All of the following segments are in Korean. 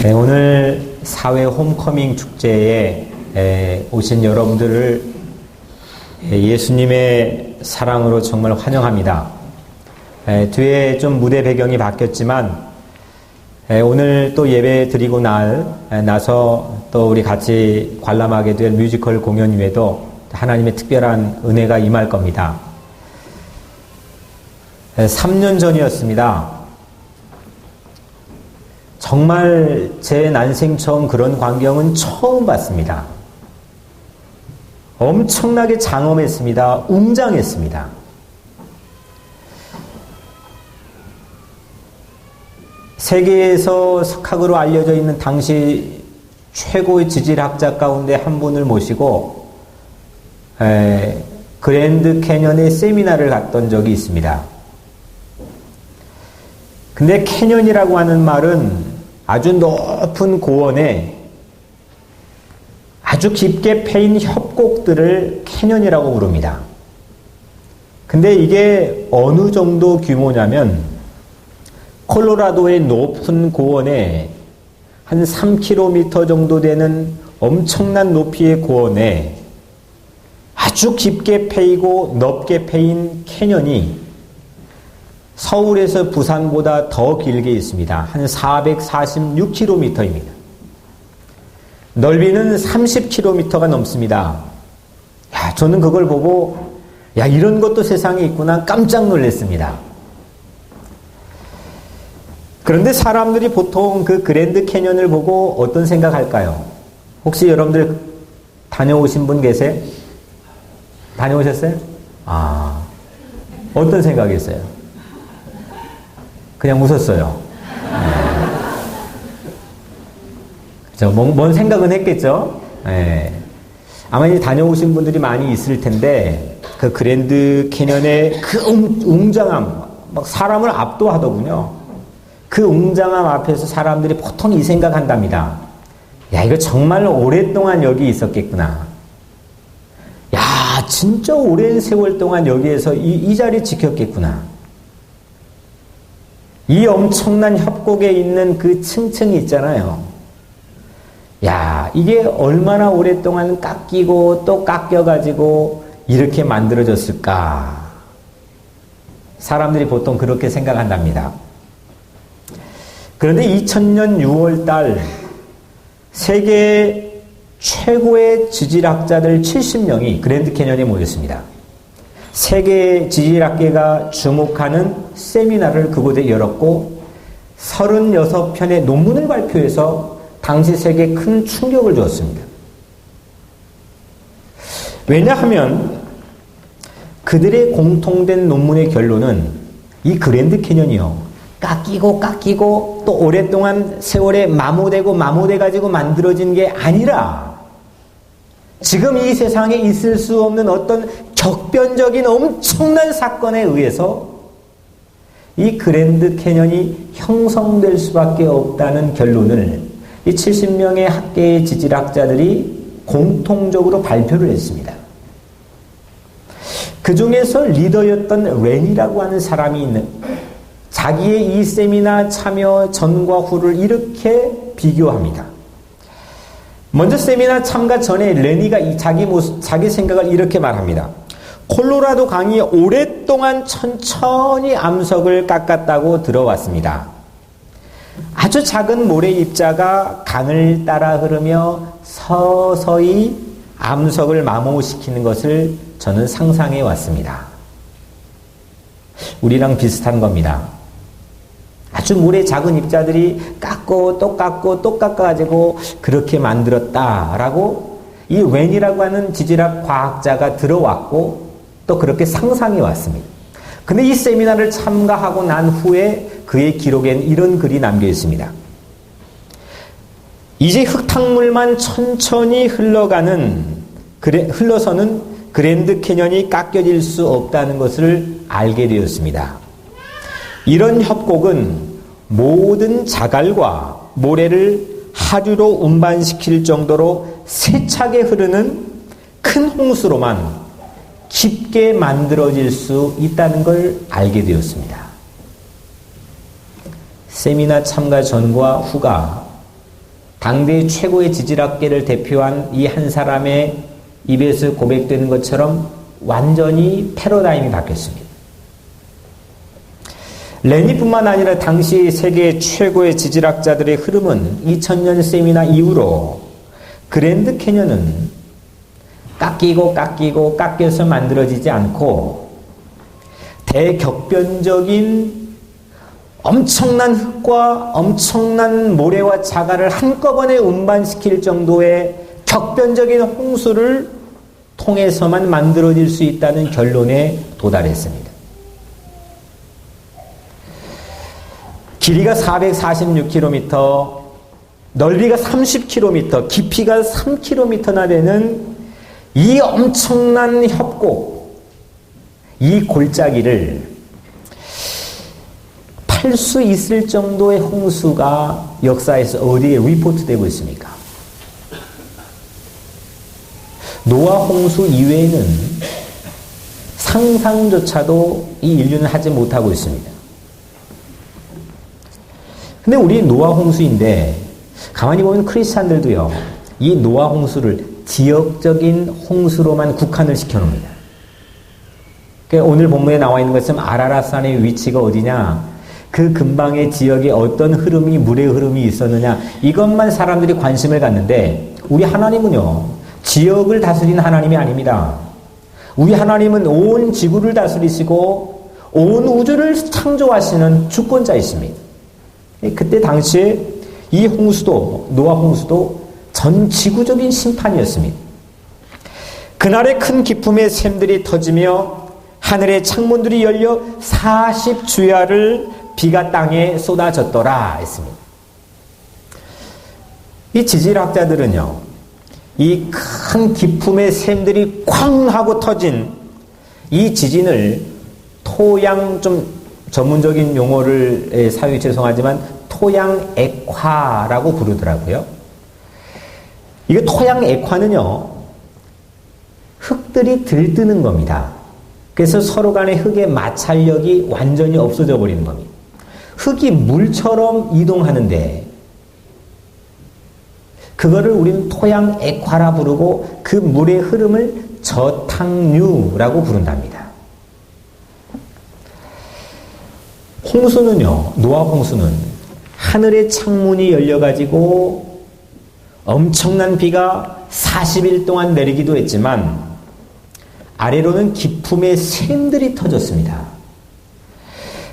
네, 오늘 사회 홈커밍 축제에 오신 여러분들을 예수님의 사랑으로 정말 환영합니다. 뒤에 좀 무대 배경이 바뀌었지만 오늘 또 예배 드리고 나서 또 우리 같이 관람하게 될 뮤지컬 공연 외에도 하나님의 특별한 은혜가 임할 겁니다. 3년 전이었습니다. 정말 제 난생 처음 그런 광경은 처음 봤습니다. 엄청나게 장엄했습니다. 웅장했습니다. 세계에서 석학으로 알려져 있는 당시 최고의 지질학자 가운데 한 분을 모시고 그랜드 캐년의 세미나를 갔던 적이 있습니다. 근데 캐년이라고 하는 말은 아주 높은 고원에 아주 깊게 패인 협곡들을 캐년이라고 부릅니다. 근데 이게 어느 정도 규모냐면 콜로라도의 높은 고원에 한 3km 정도 되는 엄청난 높이의 고원에 아주 깊게 패이고 넓게 패인 캐년이 서울에서 부산보다 더 길게 있습니다. 한 446km입니다. 넓이는 30km가 넘습니다. 야, 저는 그걸 보고 이런 것도 세상에 있구나 깜짝 놀랐습니다. 그런데 사람들이 보통 그 그랜드 캐년을 보고 어떤 생각할까요? 혹시 여러분들 다녀오신 분 계세요? 다녀오셨어요? 어떤 생각이었어요? 그냥 웃었어요. 뭔 생각은 했겠죠? 아마 이제 다녀오신 분들이 많이 있을 텐데, 그 그랜드 캐년의 그 웅장함, 막 사람을 압도하더군요. 그 웅장함 앞에서 사람들이 보통 이 생각한답니다. 이거 정말 오랫동안 여기 있었겠구나. 진짜 오랜 세월 동안 여기에서 이 자리 지켰겠구나. 이 엄청난 협곡에 있는 그 층층이 있잖아요. 이게 얼마나 오랫동안 깎이고 또 깎여가지고 이렇게 만들어졌을까. 사람들이 보통 그렇게 생각한답니다. 그런데 2000년 6월달 세계 최고의 지질학자들 70명이 그랜드 캐년에 모였습니다. 세계 지질학계가 주목하는 세미나를 그곳에 열었고 36편의 논문을 발표해서 당시 세계에 큰 충격을 주었습니다. 왜냐하면 그들의 공통된 논문의 결론은 이 그랜드 캐년이요, 깎이고 또 오랫동안 세월에 마모돼가지고 만들어진 게 아니라 지금 이 세상에 있을 수 없는 어떤 격변적인 엄청난 사건에 의해서 이 그랜드 캐년이 형성될 수밖에 없다는 결론을 이 70명의 학계의 지질학자들이 공통적으로 발표를 했습니다. 그 중에서 리더였던 렌이라고 하는 사람이 있는 자기의 이 세미나 참여 전과 후를 이렇게 비교합니다. 먼저 세미나 참가 전에 레니가 자기 생각을 이렇게 말합니다. 콜로라도 강이 오랫동안 천천히 암석을 깎았다고 들어왔습니다. 아주 작은 모래 입자가 강을 따라 흐르며 서서히 암석을 마모시키는 것을 저는 상상해 왔습니다. 우리랑 비슷한 겁니다. 아주 모래 작은 입자들이 깎고 또 깎아가지고 그렇게 만들었다라고 이 웬이라고 하는 지질학 과학자가 들어왔고 또 그렇게 상상해 왔습니다. 근데 이 세미나를 참가하고 난 후에 그의 기록엔 이런 글이 남겨 있습니다. 이제 흙탕물만 천천히 흘러서는 그랜드 캐년이 깎여질 수 없다는 것을 알게 되었습니다. 이런 협곡은 모든 자갈과 모래를 하류로 운반시킬 정도로 세차게 흐르는 큰 홍수로만 깊게 만들어질 수 있다는 걸 알게 되었습니다. 세미나 참가 전과 후가 당대 최고의 지질학계를 대표한 이 한 사람의 입에서 고백되는 것처럼 완전히 패러다임이 바뀌었습니다. 레니뿐만 아니라 당시 세계 최고의 지질학자들의 흐름은 2000년 세미나 이후로 그랜드 캐년은 깎여서 만들어지지 않고 대격변적인 엄청난 흙과 엄청난 모래와 자갈을 한꺼번에 운반시킬 정도의 격변적인 홍수를 통해서만 만들어질 수 있다는 결론에 도달했습니다. 길이가 446km, 넓이가 30km, 깊이가 3km나 되는 이 엄청난 협곡, 이 골짜기를 팔 수 있을 정도의 홍수가 역사에서 어디에 리포트되고 있습니까? 노아 홍수 이외에는 상상조차도 이 인류는 하지 못하고 있습니다. 근데 우리 노아 홍수인데 가만히 보면 크리스찬들도요, 이 노아 홍수를 지역적인 홍수로만 국한을 시켜놓습니다. 그러니까 오늘 본문에 나와 있는 것처럼 아라랏산의 위치가 어디냐, 그 근방의 지역에 어떤 흐름이, 물의 흐름이 있었느냐, 이것만 사람들이 관심을 갖는데 우리 하나님은요, 지역을 다스리는 하나님이 아닙니다. 우리 하나님은 온 지구를 다스리시고 온 우주를 창조하시는 주권자이십니다. 그때 당시에 이 홍수도, 노아 홍수도 전 지구적인 심판이었습니다. 그날의 큰 기쁨의 샘들이 터지며 하늘의 창문들이 열려 40주야를 비가 땅에 쏟아졌더라 했습니다. 이 지질학자들은요, 이 큰 기품의 샘들이 쾅 하고 터진 이 지진을 토양, 좀 전문적인 용어를 사용해 죄송하지만 토양 액화라고 부르더라고요. 이거 토양 액화는요, 흙들이 들뜨는 겁니다. 그래서 서로 간의 흙의 마찰력이 완전히 없어져 버리는 겁니다. 흙이 물처럼 이동하는데 그거를 우리는 토양 액화라 부르고 그 물의 흐름을 저탕류라고 부른답니다. 홍수는요, 노아 홍수는 하늘의 창문이 열려가지고 엄청난 비가 40일 동안 내리기도 했지만 아래로는 기품의 샘들이 터졌습니다.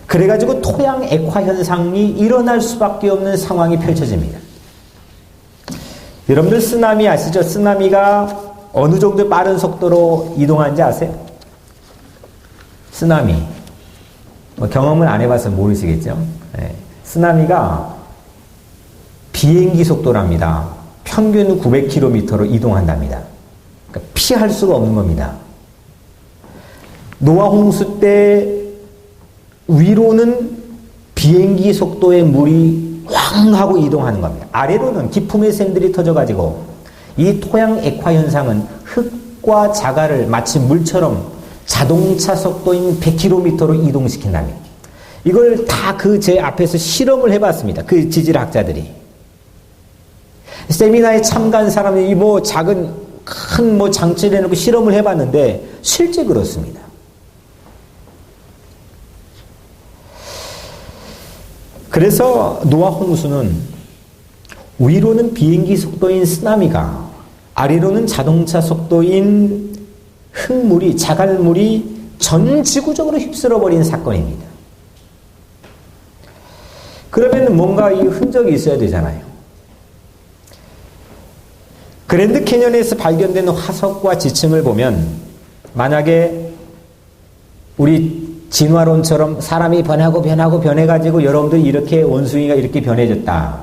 그래가지고 토양 액화 현상이 일어날 수밖에 없는 상황이 펼쳐집니다. 여러분들 쓰나미 아시죠? 쓰나미가 어느 정도 빠른 속도로 이동하는지 아세요? 쓰나미. 경험을 안 해봐서 모르시겠죠? 네. 쓰나미가 비행기 속도랍니다. 평균 900km로 이동한답니다. 그러니까 피할 수가 없는 겁니다. 노아 홍수 때 위로는 비행기 속도의 물이 왕 하고 이동하는 겁니다. 아래로는 기품의 샘들이 터져가지고 이 토양 액화 현상은 흙과 자갈을 마치 물처럼 자동차 속도인 100km로 이동시킨답니다. 이걸 다 제 앞에서 실험을 해봤습니다. 그 지질학자들이. 세미나에 참가한 사람이 작은 큰 장치를 해놓고 실험을 해봤는데 실제 그렇습니다. 그래서 노아 홍수는 위로는 비행기 속도인 쓰나미가 아래로는 자동차 속도인 흙물이, 자갈물이 전 지구적으로 휩쓸어버린 사건입니다. 그러면 뭔가 이 흔적이 있어야 되잖아요. 그랜드 캐년에서 발견된 화석과 지층을 보면 만약에 우리 진화론처럼 사람이 변해가지고 여러분들이 이렇게 원숭이가 이렇게 변해졌다.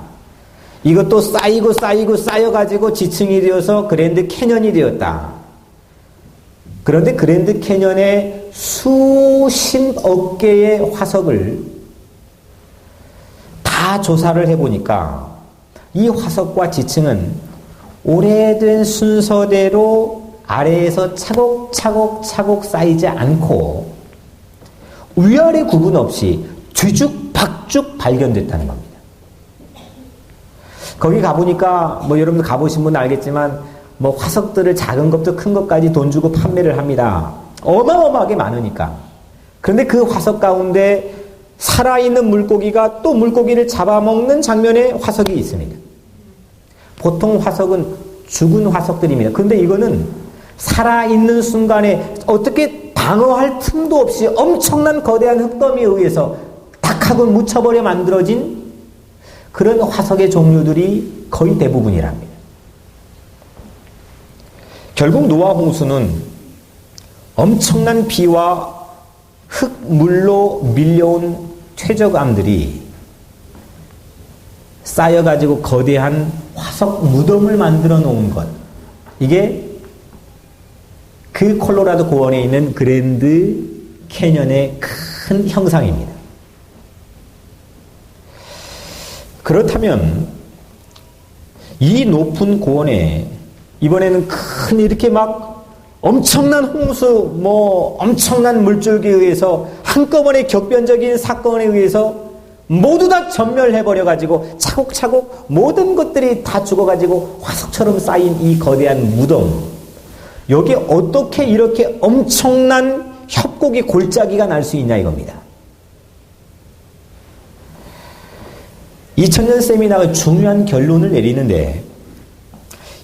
이것도 쌓여가지고 지층이 되어서 그랜드 캐년이 되었다. 그런데 그랜드 캐년의 수십억 개의 화석을 다 조사를 해보니까 이 화석과 지층은 오래된 순서대로 아래에서 차곡차곡 쌓이지 않고 위아래 구분 없이 뒤죽박죽 발견됐다는 겁니다. 거기 가보니까 뭐 여러분들 가보신 분 알겠지만 뭐 화석들을 작은 것부터 큰 것까지 돈 주고 판매를 합니다. 어마어마하게 많으니까. 그런데 그 화석 가운데 살아있는 물고기가 또 물고기를 잡아먹는 장면의 화석이 있습니다. 보통 화석은 죽은 화석들입니다. 그런데 이거는 살아있는 순간에 어떻게 방어할 틈도 없이 엄청난 거대한 흙더미에 의해서 탁하고 묻혀버려 만들어진 그런 화석의 종류들이 거의 대부분이랍니다. 결국 노아 홍수는 엄청난 비와 흙물로 밀려온 퇴적암들이 쌓여가지고 거대한 화석 무덤을 만들어 놓은 것. 이게 그 콜로라도 고원에 있는 그랜드 캐년의 큰 형상입니다. 그렇다면 이 높은 고원에 이번에는 큰 이렇게 막 엄청난 홍수, 뭐 엄청난 물줄기에 의해서 한꺼번에 격변적인 사건에 의해서 모두 다 전멸해버려가지고 차곡차곡 모든 것들이 다 죽어가지고 화석처럼 쌓인 이 거대한 무덤. 여기에 어떻게 이렇게 엄청난 협곡이 골짜기가 날 수 있냐 이겁니다. 2000년 세미나가 중요한 결론을 내리는데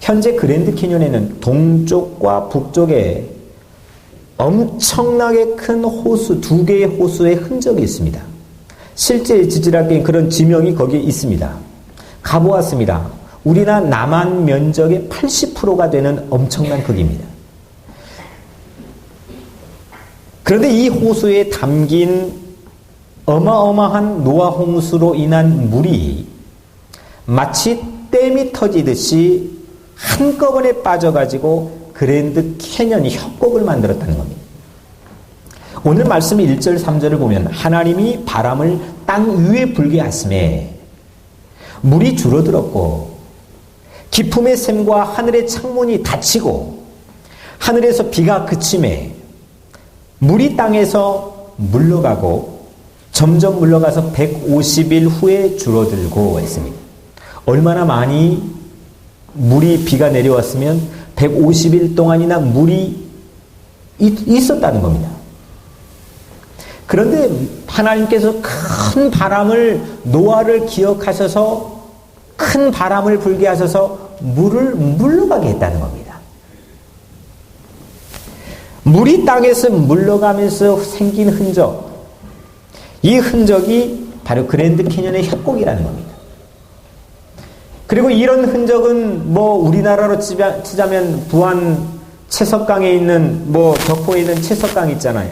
현재 그랜드 캐년에는 동쪽과 북쪽에 엄청나게 큰 호수, 두 개의 호수의 흔적이 있습니다. 실제 지질학계인 그런 지명이 거기에 있습니다. 가보았습니다. 우리나라 남한 면적의 80%가 되는 엄청난 크기입니다. 그런데 이 호수에 담긴 어마어마한 노아 홍수로 인한 물이 마치 댐이 터지듯이 한꺼번에 빠져가지고 그랜드 캐년이 협곡을 만들었다는 겁니다. 오늘 말씀 1절 3절을 보면 하나님이 바람을 땅 위에 불게 하심에 물이 줄어들었고 기품의 샘과 하늘의 창문이 닫히고 하늘에서 비가 그침에 물이 땅에서 물러가고 점점 물러가서 150일 후에 줄어들고 했습니다. 얼마나 많이 물이 비가 내려왔으면 150일 동안이나 물이 있었다는 겁니다. 그런데 하나님께서 큰 바람을 노아를 기억하셔서 큰 바람을 불게 하셔서 물을 물러가게 했다는 겁니다. 물이 땅에서 물러가면서 생긴 흔적, 이 흔적이 바로 그랜드 캐년의 협곡이라는 겁니다. 그리고 이런 흔적은 뭐 우리나라로 치자면 부안 채석강에 있는 뭐 덕포에 있는 채석강 있잖아요.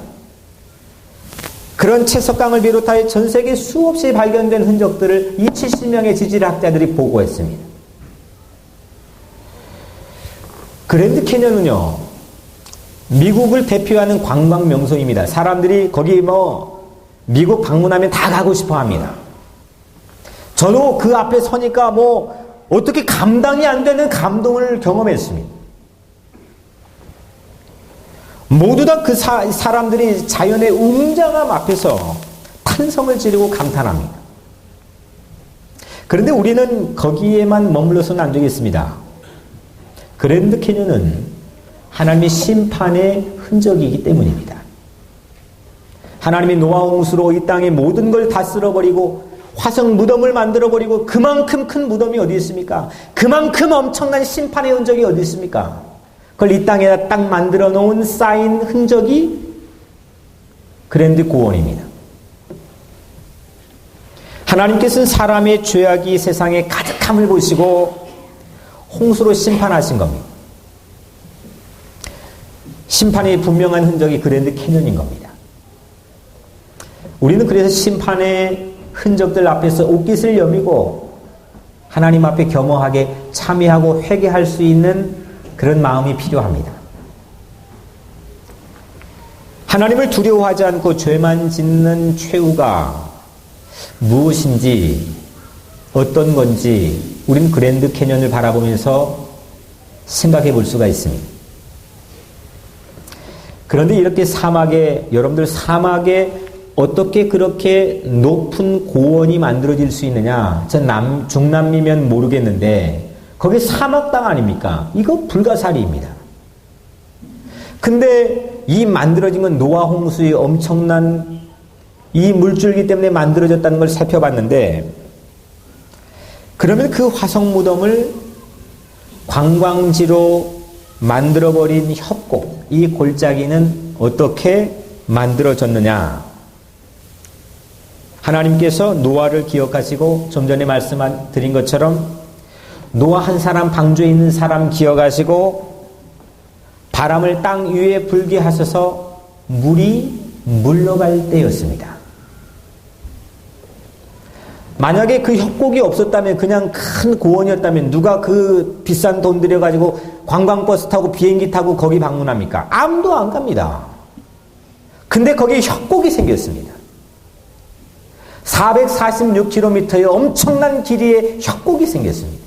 그런 채석강을 비롯하여 전 세계 수없이 발견된 흔적들을 이 70명의 지질학자들이 보고했습니다. 그랜드 캐년은요, 미국을 대표하는 관광 명소입니다. 사람들이 거기 뭐 미국 방문하면 다 가고 싶어 합니다. 저도 그 앞에 서니까 뭐 어떻게 감당이 안 되는 감동을 경험했습니다. 모두 다 그 사람들이 자연의 웅장함 앞에서 탄성을 지르고 감탄합니다. 그런데 우리는 거기에만 머물러서는 안 되겠습니다. 그랜드 캐년은 하나님의 심판의 흔적이기 때문입니다. 하나님의 노아 홍수로 이 땅의 모든 걸 다 쓸어버리고 화석 무덤을 만들어버리고 그만큼 큰 무덤이 어디 있습니까? 그만큼 엄청난 심판의 흔적이 어디 있습니까? 그걸 이 땅에다 딱 만들어 놓은 쌓인 흔적이 그랜드 고원입니다. 하나님께서는 사람의 죄악이 세상에 가득함을 보시고 홍수로 심판하신 겁니다. 심판의 분명한 흔적이 그랜드 캐년인 겁니다. 우리는 그래서 심판의 흔적들 앞에서 옷깃을 여미고 하나님 앞에 겸허하게 참여하고 회개할 수 있는 그런 마음이 필요합니다. 하나님을 두려워하지 않고 죄만 짓는 최후가 무엇인지 어떤 건지 우리는 그랜드 캐년을 바라보면서 생각해 볼 수가 있습니다. 그런데 이렇게 여러분들 사막에 어떻게 그렇게 높은 고원이 만들어질 수 있느냐? 중남미면 모르겠는데 거기 사막 땅 아닙니까? 이거 불가사리입니다. 근데 이 만들어진 건 노아 홍수의 엄청난 이 물줄기 때문에 만들어졌다는 걸 살펴봤는데, 그러면 그 화성 무덤을 관광지로 만들어버린 협곡, 이 골짜기는 어떻게 만들어졌느냐? 하나님께서 노아를 기억하시고 좀 전에 말씀드린 것처럼 노아 한 사람, 방주에 있는 사람 기억하시고 바람을 땅 위에 불게 하셔서 물이 물러갈 때였습니다. 만약에 그 협곡이 없었다면, 그냥 큰 고원이었다면 누가 그 비싼 돈 들여가지고 관광버스 타고 비행기 타고 거기 방문합니까? 아무도 안 갑니다. 근데 거기에 협곡이 생겼습니다. 446km의 엄청난 길이의 협곡이 생겼습니다.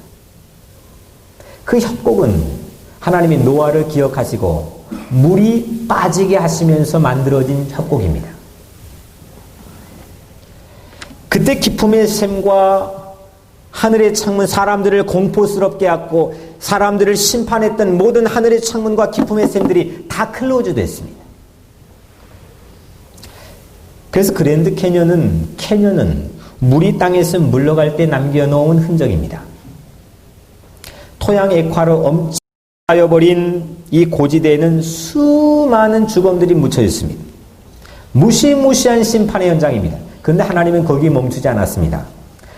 그 협곡은 하나님이 노아를 기억하시고 물이 빠지게 하시면서 만들어진 협곡입니다. 그때 기쁨의 샘과 하늘의 창문, 사람들을 공포스럽게 하고 사람들을 심판했던 모든 하늘의 창문과 기쁨의 샘들이 다 클로즈 됐습니다. 그래서 그랜드 캐년은 물이 땅에서 물러갈 때 남겨놓은 흔적입니다. 토양 액화로 엄청 쌓여버린 이 고지대에는 수많은 죽음들이 묻혀 있습니다. 무시무시한 심판의 현장입니다. 그런데 하나님은 거기에 멈추지 않았습니다.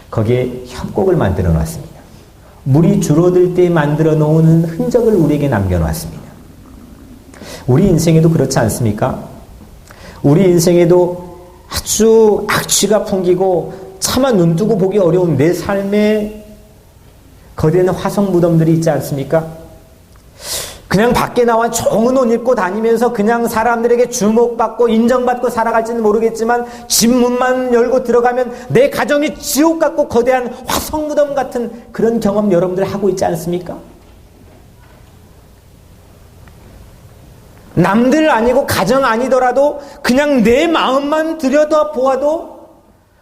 거기에 협곡을 만들어 놨습니다. 물이 줄어들 때 만들어 놓은 흔적을 우리에게 남겨놨습니다. 우리 인생에도 그렇지 않습니까? 우리 인생에도 아주 악취가 풍기고 차마 눈뜨고 보기 어려운 내 삶에 거대한 화성 무덤들이 있지 않습니까? 그냥 밖에 나와 좋은 옷 입고 다니면서 그냥 사람들에게 주목받고 인정받고 살아갈지는 모르겠지만 집 문만 열고 들어가면 내 가정이 지옥 같고 거대한 화성 무덤 같은 그런 경험 여러분들 하고 있지 않습니까? 남들 아니고 가정 아니더라도 그냥 내 마음만 들여다보아도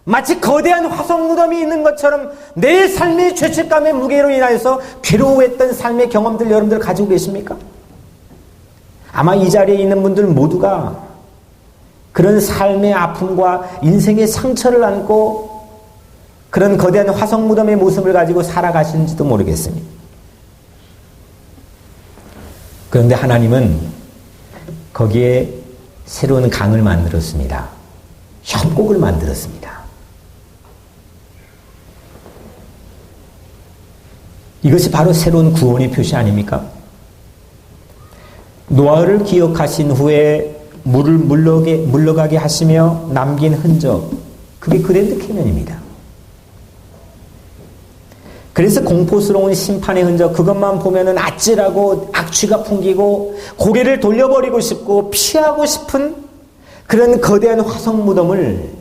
마치 거대한 화성 무덤이 있는 것처럼 내 삶의 죄책감의 무게로 인하여서 괴로워했던 삶의 경험들 여러분들 가지고 계십니까? 아마 이 자리에 있는 분들 모두가 그런 삶의 아픔과 인생의 상처를 안고 그런 거대한 화성 무덤의 모습을 가지고 살아가시는지도 모르겠습니다. 그런데 하나님은 거기에 새로운 강을 만들었습니다. 협곡을 만들었습니다. 이것이 바로 새로운 구원의 표시 아닙니까? 노아를 기억하신 후에 물을 물러가게 하시며 남긴 흔적, 그게 그랜드 캐년입니다. 그래서 공포스러운 심판의 흔적, 그것만 보면은 아찔하고 악취가 풍기고 고개를 돌려버리고 싶고 피하고 싶은 그런 거대한 화성 무덤을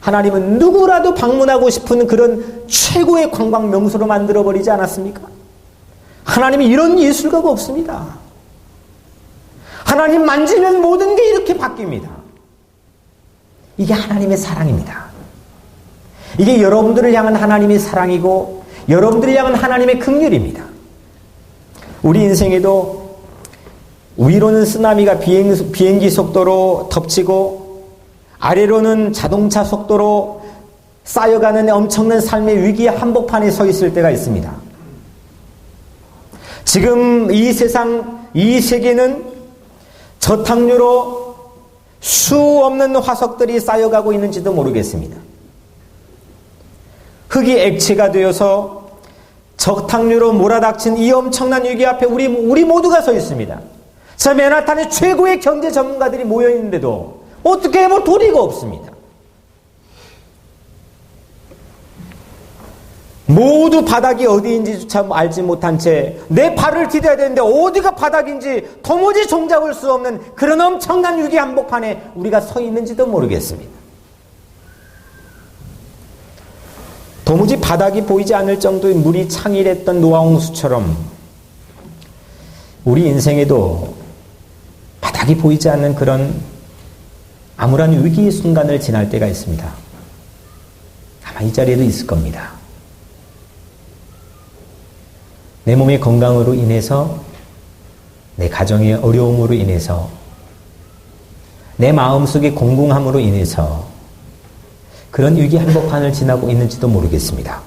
하나님은 누구라도 방문하고 싶은 그런 최고의 관광 명소로 만들어버리지 않았습니까? 하나님이 이런 예술가가 없습니다. 하나님 만지면 모든 게 이렇게 바뀝니다. 이게 하나님의 사랑입니다. 이게 여러분들을 향한 하나님의 사랑이고 여러분들을 향한 하나님의 긍휼입니다. 우리 인생에도 위로는 쓰나미가 비행기 속도로 덮치고 아래로는 자동차 속도로 쌓여가는 엄청난 삶의 위기의 한복판에 서 있을 때가 있습니다. 지금 이 세상, 이 세계는 저탕류로 수 없는 화석들이 쌓여가고 있는지도 모르겠습니다. 흙이 액체가 되어서 저탕류로 몰아닥친 이 엄청난 위기 앞에 우리 모두가 서 있습니다. 저 맨하탄에 최고의 경제 전문가들이 모여 있는데도 어떻게 해볼 도리가 없습니다. 모두 바닥이 어디인지조차 알지 못한 채 내 발을 디뎌야 되는데 어디가 바닥인지 도무지 종잡을 수 없는 그런 엄청난 위기 한복판에 우리가 서 있는지도 모르겠습니다. 도무지 바닥이 보이지 않을 정도의 물이 창일했던 노아 홍수처럼 우리 인생에도 바닥이 보이지 않는 그런 암울한 위기의 순간을 지날 때가 있습니다. 아마 이 자리에도 있을 겁니다. 내 몸의 건강으로 인해서, 내 가정의 어려움으로 인해서, 내 마음속의 공공함으로 인해서 그런 위기 한복판을 지나고 있는지도 모르겠습니다.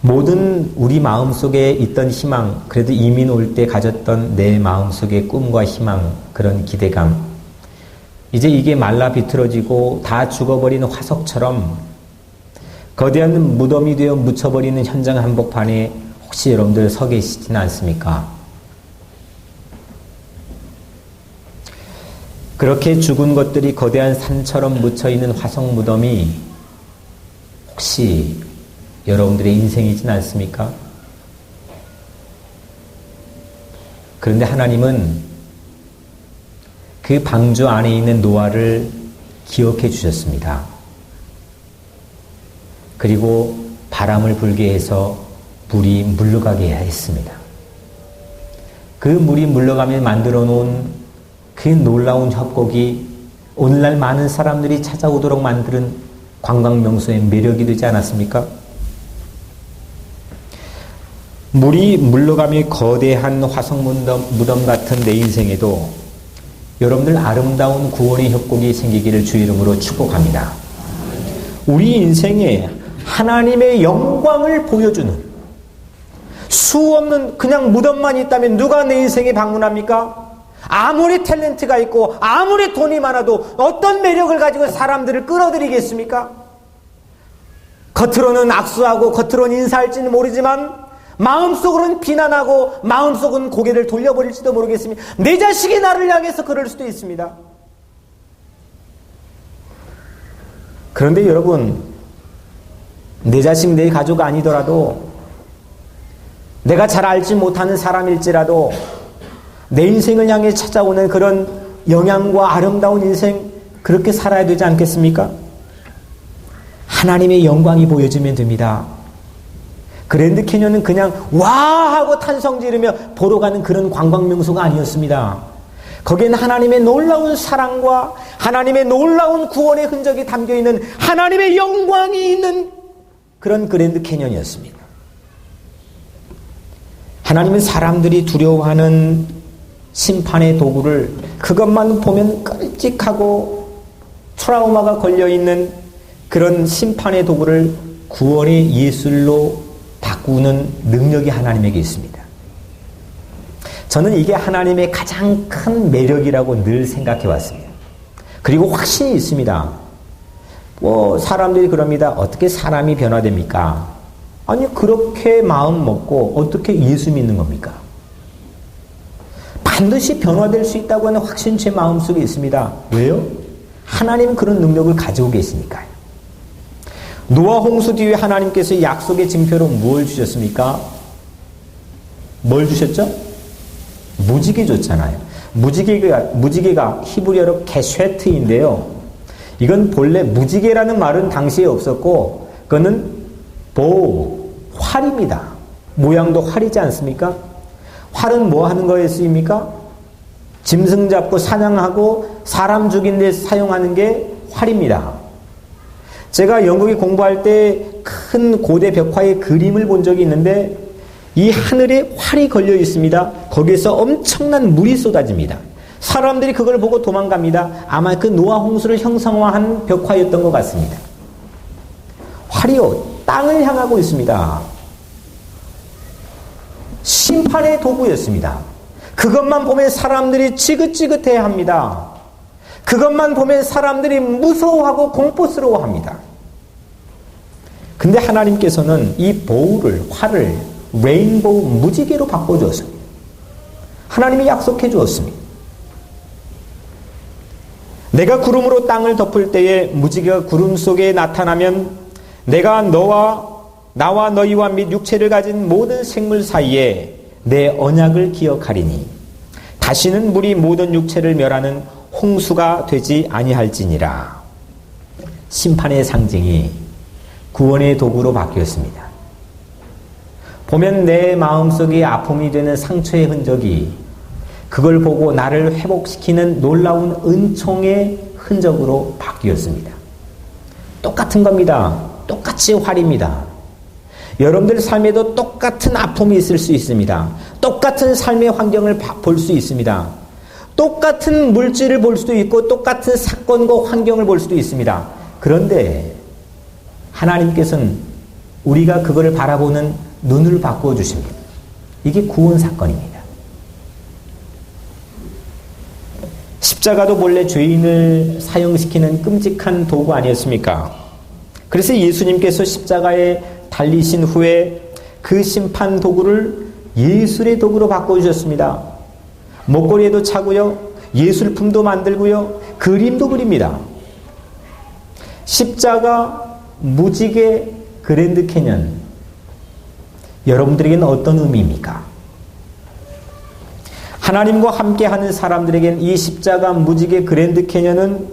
모든 우리 마음속에 있던 희망, 그래도 이민 올 때 가졌던 내 마음속의 꿈과 희망, 그런 기대감, 이제 이게 말라 비틀어지고 다 죽어버린 화석처럼 거대한 무덤이 되어 묻혀버리는 현장 한복판에 혹시 여러분들 서 계시지는 않습니까? 그렇게 죽은 것들이 거대한 산처럼 묻혀있는 화석 무덤이 혹시 여러분들의 인생이진 않습니까? 그런데 하나님은 그 방주 안에 있는 노아를 기억해 주셨습니다. 그리고 바람을 불게 해서 물이 물러가게 했습니다. 그 물이 물러가며 만들어 놓은 그 놀라운 협곡이 오늘날 많은 사람들이 찾아오도록 만드는 관광명소의 매력이 되지 않았습니까? 물이 물러가며 거대한 화석 무덤 같은 내 인생에도 여러분들 아름다운 구원의 협곡이 생기기를 주 이름으로 축복합니다. 우리 인생에 하나님의 영광을 보여주는 수없는 그냥 무덤만 있다면 누가 내 인생에 방문합니까? 아무리 탤런트가 있고 아무리 돈이 많아도 어떤 매력을 가지고 사람들을 끌어들이겠습니까? 겉으로는 악수하고 겉으로는 인사할지는 모르지만 마음속으로는 비난하고 마음속은 고개를 돌려버릴지도 모르겠습니다. 내 자식이 나를 향해서 그럴 수도 있습니다. 그런데 여러분, 내 자식, 내 가족 아니더라도 내가 잘 알지 못하는 사람일지라도 내 인생을 향해 찾아오는 그런 영향과 아름다운 인생, 그렇게 살아야 되지 않겠습니까? 하나님의 영광이 보여지면 됩니다. 그랜드 캐년은 그냥 와 하고 탄성 지르며 보러 가는 그런 관광명소가 아니었습니다. 거기에는 하나님의 놀라운 사랑과 하나님의 놀라운 구원의 흔적이 담겨있는 하나님의 영광이 있는 그런 그랜드 캐년이었습니다. 하나님은 사람들이 두려워하는 심판의 도구를 그것만 보면 끔찍하고 트라우마가 걸려있는 그런 심판의 도구를 구원의 예술로 바꾸는 능력이 하나님에게 있습니다. 저는 이게 하나님의 가장 큰 매력이라고 늘 생각해 왔습니다. 그리고 확신이 있습니다. 사람들이 그럽니다. 어떻게 사람이 변화됩니까? 아니, 그렇게 마음 먹고 어떻게 예수 믿는 겁니까? 반드시 변화될 수 있다고 하는 확신 제 마음속에 있습니다. 왜요? 하나님은 그런 능력을 가지고 계시니까요. 노아 홍수 뒤에 하나님께서 약속의 징표로 뭘 주셨습니까? 뭘 주셨죠? 무지개 줬잖아요. 무지개가 히브리어로 게쉐트인데요. 이건 본래 무지개라는 말은 당시에 없었고, 그거는 활입니다. 모양도 활이지 않습니까? 활은 뭐 하는 거에 쓰입니까? 짐승 잡고 사냥하고 사람 죽인 데 사용하는 게 활입니다. 제가 영국에 공부할 때 큰 고대 벽화의 그림을 본 적이 있는데 이 하늘에 활이 걸려 있습니다. 거기에서 엄청난 물이 쏟아집니다. 사람들이 그걸 보고 도망갑니다. 아마 그 노아 홍수를 형상화한 벽화였던 것 같습니다. 활이요, 땅을 향하고 있습니다. 심판의 도구였습니다. 그것만 보면 사람들이 지긋지긋해합니다. 그것만 보면 사람들이 무서워하고 공포스러워합니다. 근데 하나님께서는 이 활을 레인보우 무지개로 바꿔주었습니다. 하나님이 약속해 주었습니다. 내가 구름으로 땅을 덮을 때에 무지개가 구름 속에 나타나면 내가 나와 너희와 및 육체를 가진 모든 생물 사이에 내 언약을 기억하리니 다시는 물이 모든 육체를 멸하는 홍수가 되지 아니할지니라. 심판의 상징이 구원의 도구로 바뀌었습니다. 보면 내 마음속에 아픔이 되는 상처의 흔적이 그걸 보고 나를 회복시키는 놀라운 은총의 흔적으로 바뀌었습니다. 똑같은 겁니다. 똑같이 활입니다. 여러분들 삶에도 똑같은 아픔이 있을 수 있습니다. 똑같은 삶의 환경을 볼 수 있습니다. 똑같은 물질을 볼 수도 있고 똑같은 사건과 환경을 볼 수도 있습니다. 그런데 하나님께서는 우리가 그거를 바라보는 눈을 바꾸어 주십니다. 이게 구원 사건입니다. 십자가도 본래 죄인을 사형시키는 끔찍한 도구 아니었습니까? 그래서 예수님께서 십자가에 달리신 후에 그 심판 도구를 예술의 도구로 바꿔주셨습니다. 목걸이에도 차고요, 예술품도 만들고요, 그림도 그립니다. 십자가, 무지개, 그랜드 캐년, 여러분들에게는 어떤 의미입니까? 하나님과 함께하는 사람들에게는 이 십자가, 무지개, 그랜드 캐년은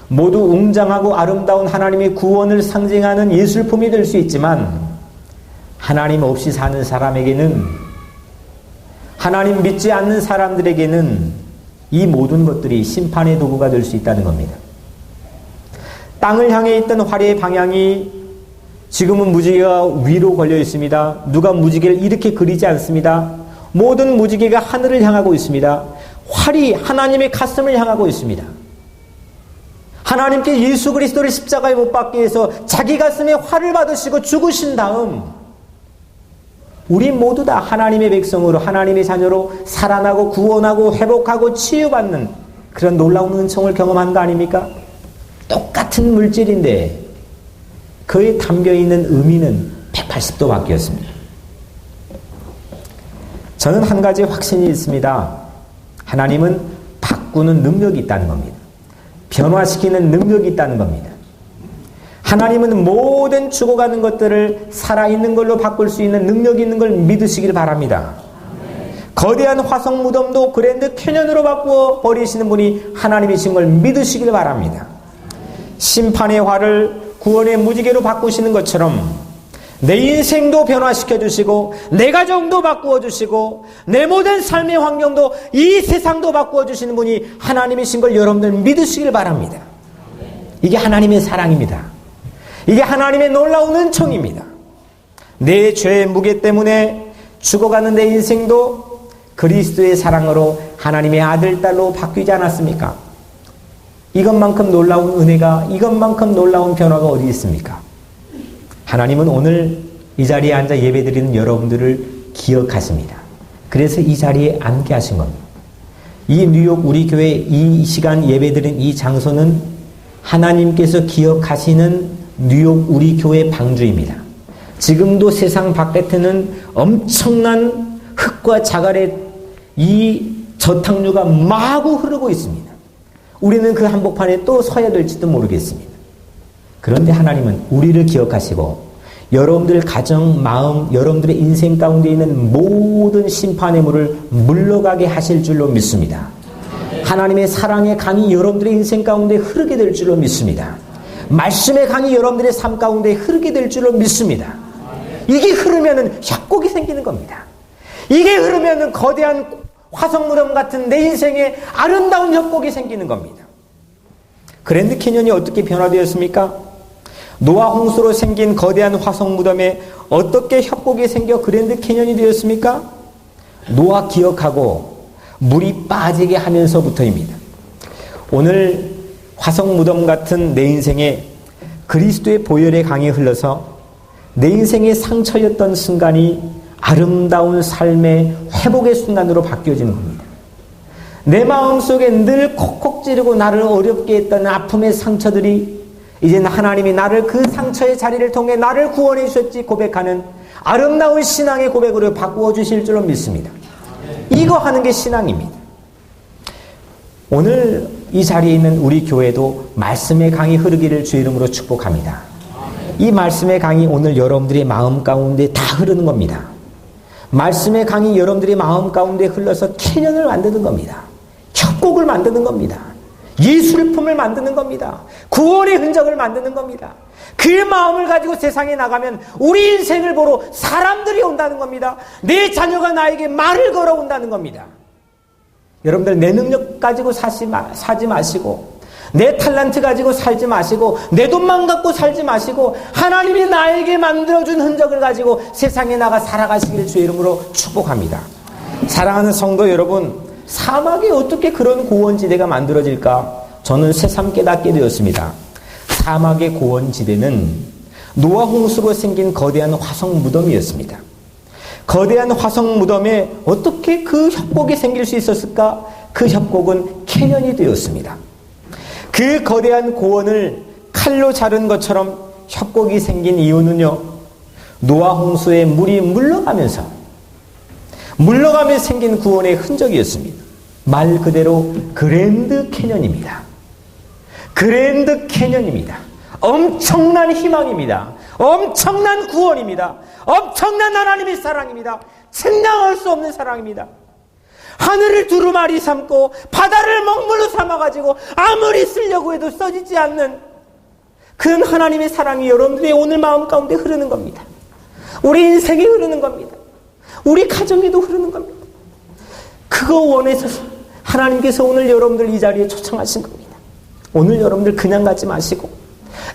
모두 웅장하고 아름다운 하나님의 구원을 상징하는 예술품이 될 수 있지만 하나님 없이 사는 사람에게는, 하나님 믿지 않는 사람들에게는 이 모든 것들이 심판의 도구가 될 수 있다는 겁니다. 땅을 향해 있던 활의 방향이 지금은 무지개가 위로 걸려 있습니다. 누가 무지개를 이렇게 그리지 않습니다. 모든 무지개가 하늘을 향하고 있습니다. 활이 하나님의 가슴을 향하고 있습니다. 하나님께 예수 그리스도를 십자가에 못 박기 위해서 자기 가슴에 활을 받으시고 죽으신 다음 우리 모두 다 하나님의 백성으로, 하나님의 자녀로 살아나고 구원하고 회복하고 치유받는 그런 놀라운 은총을 경험한 거 아닙니까? 똑같은 물질인데 그에 담겨있는 의미는 180도 바뀌었습니다. 저는 한 가지 확신이 있습니다. 하나님은 바꾸는 능력이 있다는 겁니다. 변화시키는 능력이 있다는 겁니다. 하나님은 모든 죽어가는 것들을 살아있는 걸로 바꿀 수 있는 능력이 있는 걸 믿으시길 바랍니다. 거대한 화성 무덤도 그랜드 캐년으로 바꾸어 버리시는 분이 하나님이신 걸 믿으시길 바랍니다. 심판의 활을 구원의 무지개로 바꾸시는 것처럼 내 인생도 변화시켜 주시고 내 가정도 바꾸어 주시고 내 모든 삶의 환경도 이 세상도 바꾸어 주시는 분이 하나님이신 걸 여러분들 믿으시길 바랍니다. 이게 하나님의 사랑입니다. 이게 하나님의 놀라운 은총입니다. 내 죄의 무게 때문에 죽어가는 내 인생도 그리스도의 사랑으로 하나님의 아들, 딸로 바뀌지 않았습니까? 이것만큼 놀라운 은혜가, 이것만큼 놀라운 변화가 어디 있습니까? 하나님은 오늘 이 자리에 앉아 예배드리는 여러분들을 기억하십니다. 그래서 이 자리에 앉게 하신 겁니다. 이 뉴욕 우리 교회 이 시간 예배드린 이 장소는 하나님께서 기억하시는 뉴욕 우리 교회 방주입니다. 지금도 세상 바깥에는 엄청난 흙과 자갈의 이 저탕류가 마구 흐르고 있습니다. 우리는 그 한복판에 또 서야 될지도 모르겠습니다. 그런데 하나님은 우리를 기억하시고 여러분들 가정, 마음, 여러분들의 인생 가운데 있는 모든 심판의 물을 물러가게 하실 줄로 믿습니다. 하나님의 사랑의 강이 여러분들의 인생 가운데 흐르게 될 줄로 믿습니다. 말씀의 강이 여러분들의 삶 가운데 흐르게 될 줄로 믿습니다. 이게 흐르면은 협곡이 생기는 겁니다. 이게 흐르면은 거대한 화성무덤 같은 내 인생에 아름다운 협곡이 생기는 겁니다. 그랜드 캐년이 어떻게 변화되었습니까? 노아 홍수로 생긴 거대한 화성무덤에 어떻게 협곡이 생겨 그랜드 캐년이 되었습니까? 노아 기억하고 물이 빠지게 하면서부터입니다. 오늘 화성무덤 같은 내 인생에 그리스도의 보혈의 강이 흘러서 내 인생의 상처였던 순간이 아름다운 삶의 회복의 순간으로 바뀌어지는 겁니다. 내 마음속에 늘 콕콕 찌르고 나를 어렵게 했던 아픔의 상처들이 이제는 하나님이 나를 그 상처의 자리를 통해 나를 구원해 주셨지 고백하는 아름다운 신앙의 고백으로 바꾸어 주실 줄로 믿습니다. 이거 하는 게 신앙입니다. 오늘 이 자리에 있는 우리 교회도 말씀의 강이 흐르기를 주 이름으로 축복합니다. 이 말씀의 강이 오늘 여러분들의 마음 가운데 다 흐르는 겁니다. 말씀의 강이 여러분들의 마음 가운데 흘러서 캐년을 만드는 겁니다. 협곡을 만드는 겁니다. 예술품을 만드는 겁니다. 구원의 흔적을 만드는 겁니다. 그 마음을 가지고 세상에 나가면 우리 인생을 보러 사람들이 온다는 겁니다. 내 자녀가 나에게 말을 걸어온다는 겁니다. 여러분들 내 능력 가지고 사지 마시고, 내 탤런트 가지고 살지 마시고, 내 돈만 갖고 살지 마시고, 하나님이 나에게 만들어준 흔적을 가지고 세상에 나가 살아가시기를 주의 이름으로 축복합니다. 사랑하는 성도 여러분, 사막에 어떻게 그런 고원지대가 만들어질까? 저는 새삼 깨닫게 되었습니다. 사막의 고원지대는 노아 홍수로 생긴 거대한 화성 무덤이었습니다. 거대한 화성 무덤에 어떻게 그 협곡이 생길 수 있었을까? 그 협곡은 캐년이 되었습니다. 그 거대한 고원을 칼로 자른 것처럼 협곡이 생긴 이유는요, 노아 홍수에 물이 물러가면서 생긴 구원의 흔적이었습니다. 말 그대로 그랜드 캐년입니다. 그랜드 캐년입니다. 엄청난 희망입니다. 엄청난 구원입니다. 엄청난 하나님의 사랑입니다. 측량할 수 없는 사랑입니다. 하늘을 두루마리 삼고 바다를 먹물로 삼아가지고 아무리 쓰려고 해도 써지지 않는 그런 하나님의 사랑이 여러분들의 오늘 마음 가운데 흐르는 겁니다. 우리 인생에 흐르는 겁니다. 우리 가정에도 흐르는 겁니다. 그거 원해서 하나님께서 오늘 여러분들 이 자리에 초청하신 겁니다. 오늘 여러분들 그냥 가지 마시고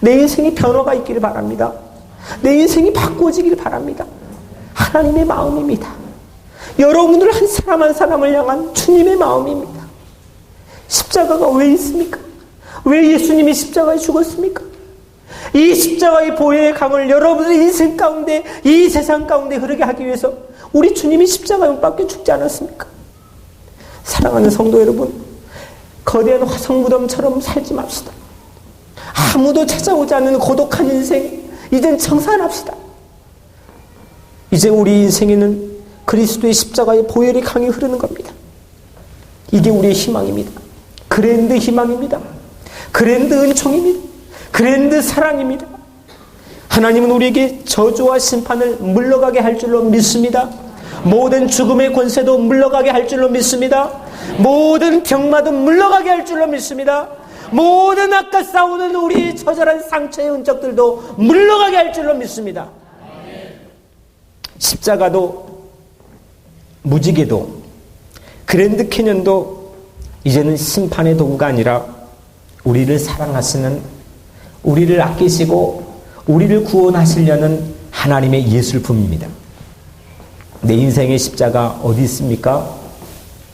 내 인생이 변화가 있기를 바랍니다. 내 인생이 바꾸어지기를 바랍니다. 하나님의 마음입니다. 여러분들 한 사람 한 사람을 향한 주님의 마음입니다. 십자가가 왜 있습니까? 왜 예수님이 십자가에 죽었습니까? 이 십자가의 보혈의 강을 여러분의 인생 가운데, 이 세상 가운데 흐르게 하기 위해서 우리 주님이 십자가에 못 박혀 죽지 않았습니까? 사랑하는 성도 여러분, 거대한 화성무덤처럼 살지 맙시다. 아무도 찾아오지 않는 고독한 인생, 이젠 청산합시다. 이제 우리 인생에는 그리스도의 십자가의 보혈의 강이 흐르는 겁니다. 이게 우리의 희망입니다. 그랜드 희망입니다. 그랜드 은총입니다. 그랜드 사랑입니다. 하나님은 우리에게 저주와 심판을 물러가게 할 줄로 믿습니다. 모든 죽음의 권세도 물러가게 할 줄로 믿습니다. 모든 병마도 물러가게 할 줄로 믿습니다. 모든 아까 싸우는 우리 처절한 상처의 흔적들도 물러가게 할 줄로 믿습니다. 십자가도 무지개도 그랜드 캐년도 이제는 심판의 도구가 아니라 우리를 사랑하시는, 우리를 아끼시고 우리를 구원하시려는 하나님의 예술품입니다. 내 인생의 십자가 어디 있습니까?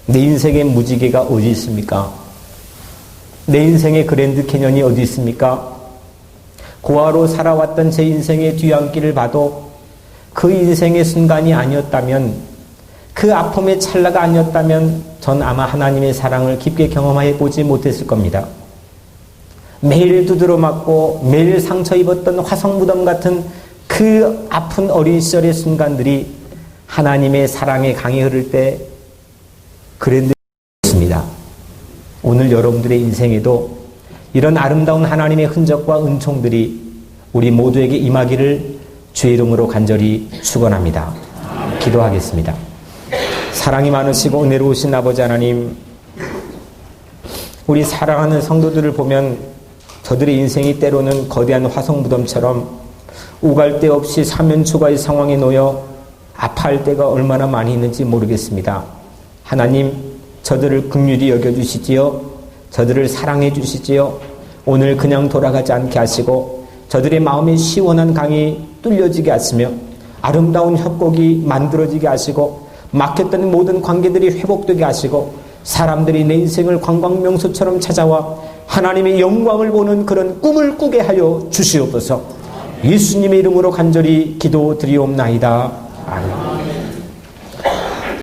내 인생의 무지개가 어디 있습니까? 내 인생의 그랜드 캐년이 어디 있습니까? 고아로 살아왔던 제 인생의 뒤안길을 봐도 그 인생의 순간이 아니었다면, 그 아픔의 찰나가 아니었다면 전 아마 하나님의 사랑을 깊게 경험해 보지 못했을 겁니다. 매일 두드러 맞고 매일 상처 입었던 화성무덤 같은 그 아픈 어린 시절의 순간들이 하나님의 사랑의 강이 흐를 때 그랜드였습니다. 오늘 여러분들의 인생에도 이런 아름다운 하나님의 흔적과 은총들이 우리 모두에게 임하기를 주의 이름으로 간절히 축원합니다. 기도하겠습니다. 사랑이 많으시고 은혜로우신 아버지 하나님, 우리 사랑하는 성도들을 보면 저들의 인생이 때로는 거대한 화성무덤처럼 우갈 데 없이 사면초가의 상황에 놓여 아파할 때가 얼마나 많이 있는지 모르겠습니다. 하나님, 저들을 긍휼히 여겨주시지요. 저들을 사랑해 주시지요. 오늘 그냥 돌아가지 않게 하시고 저들의 마음에 시원한 강이 뚫려지게 하시며 아름다운 협곡이 만들어지게 하시고 막혔던 모든 관계들이 회복되게 하시고 사람들이 내 인생을 관광명소처럼 찾아와 하나님의 영광을 보는 그런 꿈을 꾸게 하여 주시옵소서. 예수님의 이름으로 간절히 기도드리옵나이다.